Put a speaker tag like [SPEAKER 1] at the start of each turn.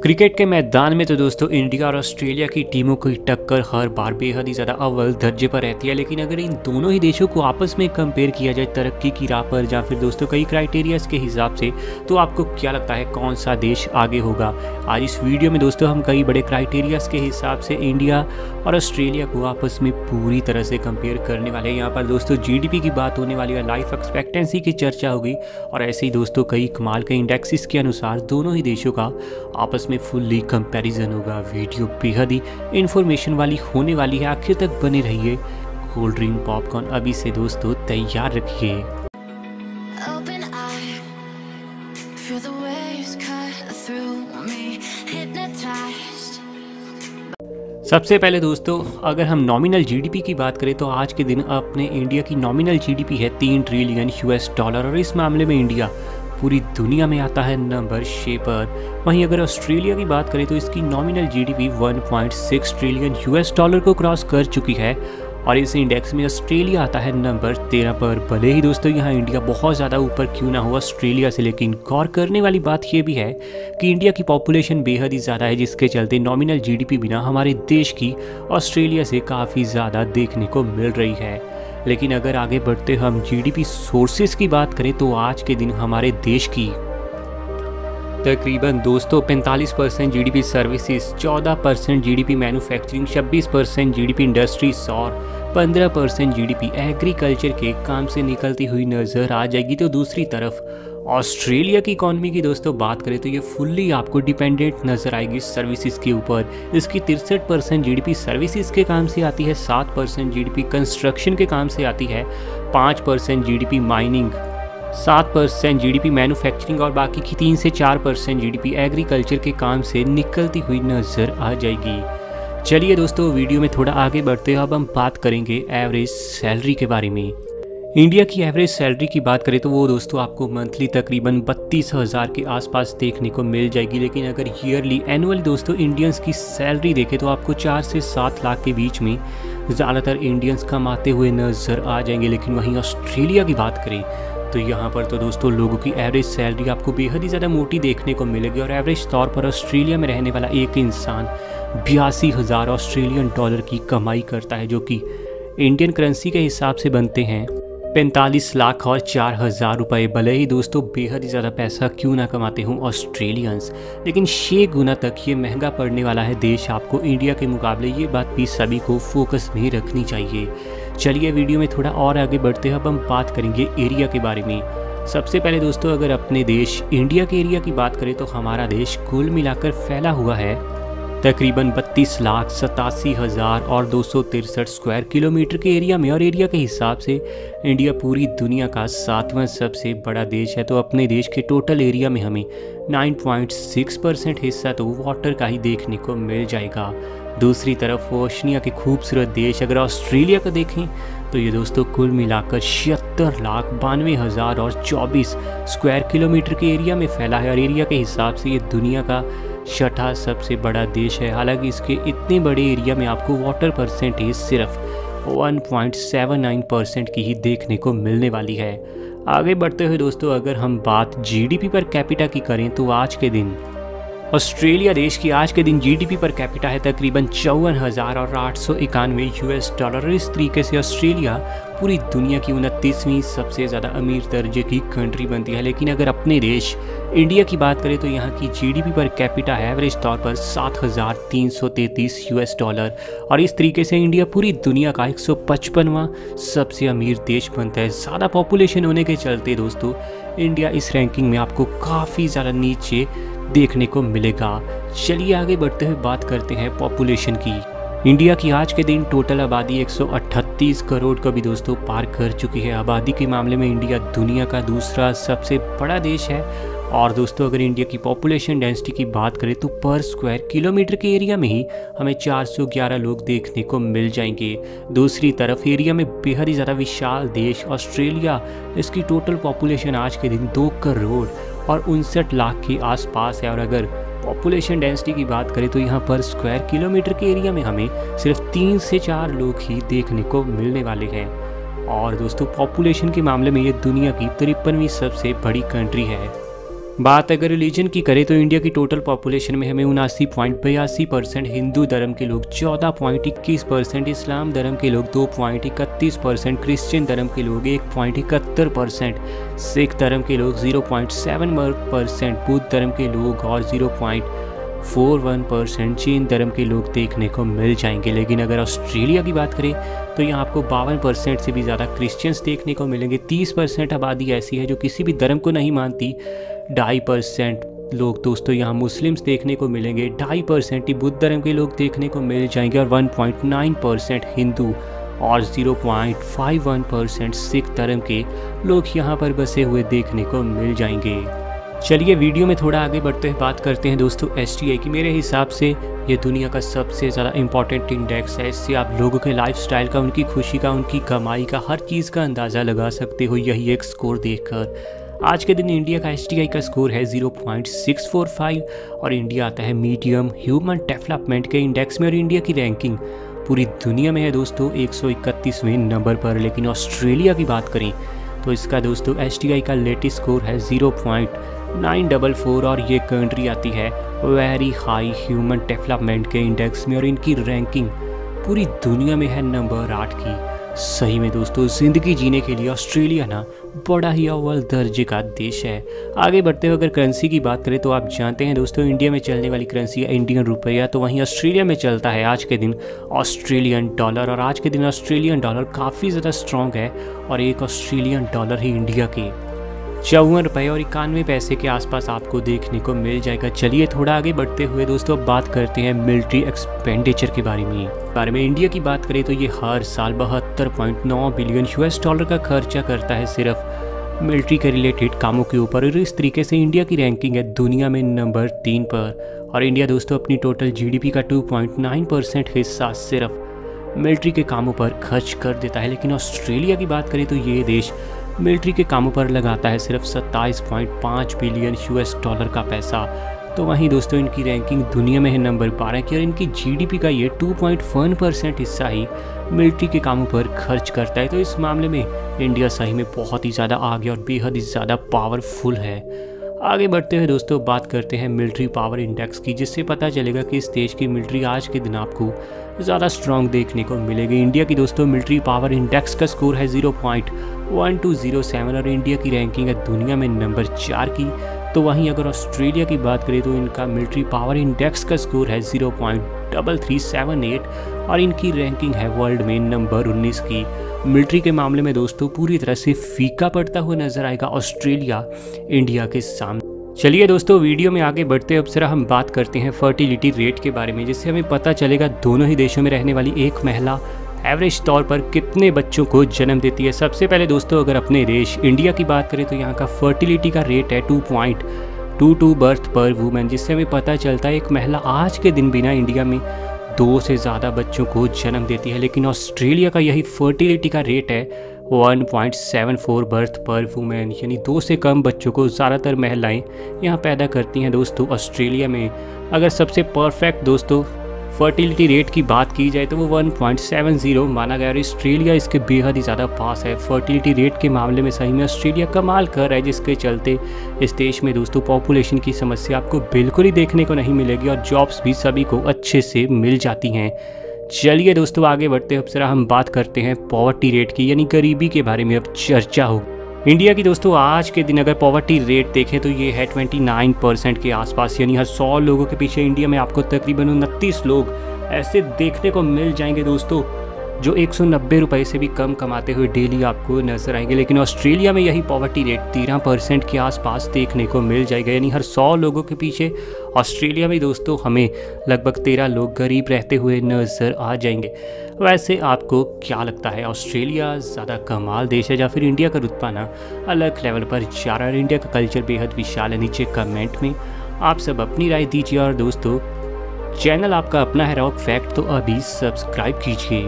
[SPEAKER 1] Cricket के मैदान में तो दोस्तों इंडिया और ऑस्ट्रेलिया की टीमों की टक्कर हर बार बेहद ही ज़्यादा अव्वल दर्जे पर रहती है। लेकिन अगर इन दोनों ही देशों को आपस में कंपेयर किया जाए तरक्की की राह पर या फिर दोस्तों कई क्राइटेरियाज के हिसाब से, तो आपको क्या लगता है कौन सा देश आगे होगा? आज इस वीडियो में दोस्तों हम कई बड़े क्राइटेरियाज के हिसाब से इंडिया और ऑस्ट्रेलिया को आपस में पूरी तरह से कंपेयर करने वाले हैं। यहाँ पर दोस्तों GDP की बात होने वाली है, लाइफ एक्सपेक्टेंसी की चर्चा होगी और ऐसे ही दोस्तों कई कमाल के इंडेक्सिस के अनुसार दोनों ही देशों का आपस में फुल्ली कंपैरिजन होगा। वीडियो बेहद ही इंफॉर्मेशन वाली होने वाली है, आखिर तक बने रहिए। कोल्ड ड्रिंक पॉपकॉर्न अभी से दोस्तों तैयार रखिए। सबसे पहले दोस्तों अगर हम नॉमिनल GDP की बात करें तो आज के दिन अपने इंडिया की नॉमिनल GDP है $3 ट्रिलियन और इस मामले में इंडिया पूरी दुनिया में आता है नंबर 6 पर। वहीं अगर ऑस्ट्रेलिया की बात करें तो इसकी नॉमिनल GDP $1.6 ट्रिलियन को क्रॉस कर चुकी है और इस इंडेक्स में ऑस्ट्रेलिया आता है नंबर 13 पर। भले ही दोस्तों यहाँ इंडिया बहुत ज़्यादा ऊपर क्यों ना हो ऑस्ट्रेलिया से, लेकिन गौर करने वाली बात यह भी है कि इंडिया की पॉपुलेशन बेहद ही ज़्यादा है, जिसके चलते नॉमिनल GDP बिना हमारे देश की ऑस्ट्रेलिया से काफ़ी ज़्यादा देखने को मिल रही है। लेकिन अगर आगे बढ़ते हम GDP सोर्सेज की बात करें तो आज के दिन हमारे देश की तकरीबन दोस्तों 45% GDP services, 14% GDP manufacturing, 26% GDP industries और 15% GDP एग्रीकल्चर के काम से निकलती हुई नज़र आ जाएगी। तो दूसरी तरफ ऑस्ट्रेलिया की इकॉनमी की दोस्तों बात करें तो ये फुल्ली आपको डिपेंडेंट नज़र आएगी सर्विसेज के ऊपर। इसकी 63% GDP सर्विसेज के काम से आती है, 7% GDP कंस्ट्रक्शन के काम से आती है, 5% GDP माइनिंग, 7% GDP मैन्युफैक्चरिंग और बाकी की 3 से 4% GDP एग्रीकल्चर के काम से निकलती हुई नज़र आ जाएगी। चलिए दोस्तों वीडियो में थोड़ा आगे बढ़ते हैं। अब हम बात करेंगे एवरेज सैलरी के बारे में। इंडिया की एवरेज सैलरी की बात करें तो वो दोस्तों आपको मंथली तकरीबन 32,000 के आसपास देखने को मिल जाएगी। लेकिन अगर ईयरली एनुअली दोस्तों इंडियंस की सैलरी देखें तो आपको 4 से 7 लाख के बीच में ज़्यादातर इंडियंस कमाते हुए नज़र आ जाएंगे। लेकिन वहीं ऑस्ट्रेलिया की बात करें तो यहाँ पर तो दोस्तों लोगों की एवरेज सैलरी आपको बेहद ही ज़्यादा मोटी देखने को मिलेगी और एवरेज तौर पर ऑस्ट्रेलिया में रहने वाला एक इंसान 82,000 ऑस्ट्रेलियन डॉलर की कमाई करता है, जो कि इंडियन करेंसी के हिसाब से बनते हैं 45 लाख और 4,000 रुपये। भले ही दोस्तों बेहद ही ज़्यादा पैसा क्यों ना कमाते हों ऑस्ट्रेलियंस, लेकिन 6 गुना तक ये महंगा पड़ने वाला है देश आपको इंडिया के मुकाबले। ये बात भी सभी को फोकस में रखनी चाहिए। चलिए वीडियो में थोड़ा और आगे बढ़ते हैं। अब हम बात करेंगे एरिया के बारे में। सबसे पहले दोस्तों अगर अपने देश इंडिया के एरिया की बात करें तो हमारा देश कुल मिलाकर फैला हुआ है तकरीबन 32,87,263 स्क्वायर किलोमीटर के एरिया में और एरिया के हिसाब से इंडिया पूरी दुनिया का 7वां सबसे बड़ा देश है। तो अपने देश के टोटल एरिया में हमें 9.6% हिस्सा तो वाटर का ही देखने को मिल जाएगा। दूसरी तरफ ओशनिया के खूबसूरत देश अगर ऑस्ट्रेलिया का देखें तो ये दोस्तों कुल मिलाकर 76,92,024 स्क्वायर किलोमीटर के एरिया में फैला है और एरिया के हिसाब से ये दुनिया का 6ठा सबसे बड़ा देश है। हालांकि इसके इतने बड़े एरिया में आपको वाटर परसेंटेज सिर्फ 1.79% की ही देखने को मिलने वाली है। आगे बढ़ते हुए दोस्तों अगर हम बात GDP पर कैपिटा की करें तो आज के दिन ऑस्ट्रेलिया देश की आज के दिन GDP पर कैपिटा है तकरीबन $54,891। इस तरीके से ऑस्ट्रेलिया पूरी दुनिया की 29वीं सबसे ज़्यादा अमीर दर्जे की कंट्री बनती है। लेकिन अगर अपने देश इंडिया की बात करें तो यहाँ की GDP पर कैपिटा है एवरेज तौर पर $7,333 और इस तरीके से इंडिया पूरी दुनिया का 155वां सबसे अमीर देश बनता है। ज़्यादा पॉपुलेशन होने के चलते दोस्तों इंडिया इस रैंकिंग में आपको काफ़ी ज़्यादा नीचे देखने को मिलेगा। चलिए आगे बढ़ते हुए बात करते हैं पॉपुलेशन की। इंडिया की आज के दिन टोटल आबादी 138 करोड़ को भी दोस्तों पार कर चुकी है। आबादी के मामले में इंडिया दुनिया का दूसरा सबसे बड़ा देश है और दोस्तों अगर इंडिया की पॉपुलेशन डेंसिटी की बात करें तो पर स्क्वायर किलोमीटर के एरिया में ही हमें 411 लोग देखने को मिल जाएंगे। दूसरी तरफ एरिया में बेहद ही ज़्यादा विशाल देश ऑस्ट्रेलिया, इसकी टोटल पॉपुलेशन आज के दिन 2 करोड़ और 59 लाख के आसपास है और अगर पॉपुलेशन डेंसिटी की बात करें तो यहाँ पर स्क्वायर किलोमीटर के एरिया में हमें सिर्फ 3 से 4 लोग ही देखने को मिलने वाले हैं। और दोस्तों पॉपुलेशन के मामले में ये दुनिया की 53वीं सबसे बड़ी कंट्री है। बात अगर रिलीजन की करें तो इंडिया की टोटल पॉपुलेशन में हमें 79.82% हिंदू धर्म के लोग, 14.21% इस्लाम धर्म के लोग, 2.31% क्रिश्चियन धर्म के लोग, 1.71% सिख धर्म के लोग, 0.7% बुद्ध धर्म के लोग और 0.41% जैन धर्म के लोग देखने को मिल जाएंगे। लेकिन अगर ऑस्ट्रेलिया की बात करें तो यहाँ आपको 52% से भी ज़्यादा क्रिश्चियंस देखने को मिलेंगे। 30% आबादी ऐसी है जो किसी भी धर्म को नहीं मानती। 2.5% लोग दोस्तों यहाँ मुस्लिम्स देखने को मिलेंगे। 2.5% ही बुद्ध धर्म के लोग देखने को मिल जाएंगे और 1.9% हिंदू और 0.51% सिख धर्म के लोग यहाँ पर बसे हुए देखने को मिल जाएंगे। चलिए वीडियो में थोड़ा आगे बढ़ते हुए बात करते हैं दोस्तों STI की। मेरे हिसाब से ये दुनिया का सबसे ज़्यादा इम्पॉर्टेंट इंडेक्स है। इससे आप लोगों के लाइफस्टाइल का, उनकी खुशी का, उनकी कमाई का, हर चीज़ का अंदाज़ा लगा सकते हो यही एक स्कोर देखकर। आज के दिन इंडिया का STI का स्कोर है 0.645 और इंडिया आता है मीडियम ह्यूमन डेवलपमेंट के इंडेक्स में। और इंडिया की रैंकिंग पूरी दुनिया में है दोस्तों 131वें नंबर पर। लेकिन ऑस्ट्रेलिया की बात करें तो इसका दोस्तों STI का लेटेस्ट स्कोर है 0.944 और ये कंट्री आती है वेरी हाई ह्यूमन डेवलपमेंट के इंडेक्स में और इनकी रैंकिंग पूरी दुनिया में है नंबर 8 की। सही में दोस्तों ज़िंदगी जीने के लिए ऑस्ट्रेलिया ना बड़ा ही अव्वल दर्जे का देश है। आगे बढ़ते हुए अगर करेंसी की बात करें तो आप जानते हैं दोस्तों इंडिया में चलने वाली करेंसी है इंडियन रुपया, तो वहीं ऑस्ट्रेलिया में चलता है आज के दिन ऑस्ट्रेलियन डॉलर। और आज के दिन ऑस्ट्रेलियन डॉलर काफ़ी ज़्यादा स्ट्रॉन्ग है और एक ऑस्ट्रेलियन डॉलर ही इंडिया के 54 रुपये और 91 पैसे के आसपास आपको देखने को मिल जाएगा। चलिए थोड़ा आगे बढ़ते हुए दोस्तों बात करते हैं मिलिट्री एक्सपेंडिचर के बारे में। इंडिया की बात करें तो ये हर साल 72.9 बिलियन $US का खर्चा करता है सिर्फ मिलिट्री के रिलेटेड कामों के ऊपर। और इस तरीके से इंडिया की रैंकिंग है दुनिया में नंबर 3 पर। और इंडिया दोस्तों अपनी टोटल GDP का 2.9% हिस्सा सिर्फ मिलिट्री के कामों पर खर्च कर देता है। लेकिन ऑस्ट्रेलिया की बात करें तो ये देश मिलिट्री के कामों पर लगाता है सिर्फ 27.5 बिलियन $US का पैसा। तो वहीं दोस्तों इनकी रैंकिंग दुनिया में है नंबर 12 की और इनकी GDP का ये 2.1% हिस्सा ही मिलिट्री के कामों पर खर्च करता है। तो इस मामले में इंडिया सही में बहुत ही ज़्यादा आगे और बेहद ही ज़्यादा पावरफुल है। आगे बढ़ते हुए दोस्तों बात करते हैं मिलिट्री पावर इंडेक्स की, जिससे पता चलेगा कि इस देश की मिलिट्री आज के दिन आपको ज़्यादा स्ट्रॉन्ग देखने को मिलेगी। इंडिया की दोस्तों मिलिट्री पावर इंडेक्स का स्कोर है 0.1207 और इंडिया की रैंकिंग है दुनिया में नंबर 4 की। तो वहीं अगर ऑस्ट्रेलिया की बात करें तो इनका मिलिट्री पावर इंडेक्स का स्कोर है 0.3378 और इनकी रैंकिंग है वर्ल्ड में नंबर 19 की। मिलिट्री के मामले में दोस्तों पूरी तरह से फीका पड़ता हुआ नजर आएगा ऑस्ट्रेलिया इंडिया के सामने। चलिए दोस्तों वीडियो में आगे बढ़ते अब जरा हम बात करते हैं फर्टिलिटी रेट के बारे में, जिससे हमें पता चलेगा दोनों ही देशों में रहने वाली एक महिला एवरेज तौर पर कितने बच्चों को जन्म देती है। सबसे पहले दोस्तों अगर अपने देश इंडिया की बात करें तो यहाँ का फर्टिलिटी का रेट है 2.22 बर्थ पर वूमेन, जिससे हमें पता चलता है एक महिला आज के दिन बिना इंडिया में 2 से ज़्यादा बच्चों को जन्म देती है। लेकिन ऑस्ट्रेलिया का यही फर्टिलिटी का रेट है 1.74 बर्थ पर वूमेन, यानी 2 से कम बच्चों को ज़्यादातर महिलाएं यहाँ पैदा करती हैं दोस्तों ऑस्ट्रेलिया में। अगर सबसे परफेक्ट दोस्तों फर्टिलिटी रेट की बात की जाए तो वो 1.70 माना गया और ऑस्ट्रेलिया इसके बेहद ही ज़्यादा पास है। फर्टिलिटी रेट के मामले में सही में ऑस्ट्रेलिया कमाल कर रहा है, जिसके चलते इस देश में दोस्तों पॉपुलेशन की समस्या आपको बिल्कुल ही देखने को नहीं मिलेगी और जॉब्स भी सभी को अच्छे से मिल जाती हैं। चलिए दोस्तों आगे बढ़ते हैं अब जरा हम बात करते हैं पॉवर्टी रेट की, यानी गरीबी के बारे में अब चर्चा हो। इंडिया की दोस्तों आज के दिन अगर पॉवर्टी रेट देखें तो ये है 29% के आसपास, यानी हर 100 लोगों के पीछे इंडिया में आपको तकरीबन 29 लोग ऐसे देखने को मिल जाएंगे दोस्तों जो 190 रुपये से भी कम कमाते हुए डेली आपको नजर आएंगे। लेकिन ऑस्ट्रेलिया में यही पॉवर्टी रेट 13% के आसपास देखने को मिल जाएगा, यानी हर 100 लोगों के पीछे ऑस्ट्रेलिया में दोस्तों हमें लगभग 13 लोग गरीब रहते हुए नजर आ जाएंगे। वैसे आपको क्या लगता है, ऑस्ट्रेलिया ज़्यादा कमाल देश है या फिर इंडिया का रुतबा ना अलग लेवल पर जा रहा है? इंडिया का कल्चर बेहद विशाल है। नीचे कमेंट में आप सब अपनी राय दीजिए और दोस्तों चैनल आपका अपना है रॉक फैक्ट तो अभी सब्सक्राइब कीजिए।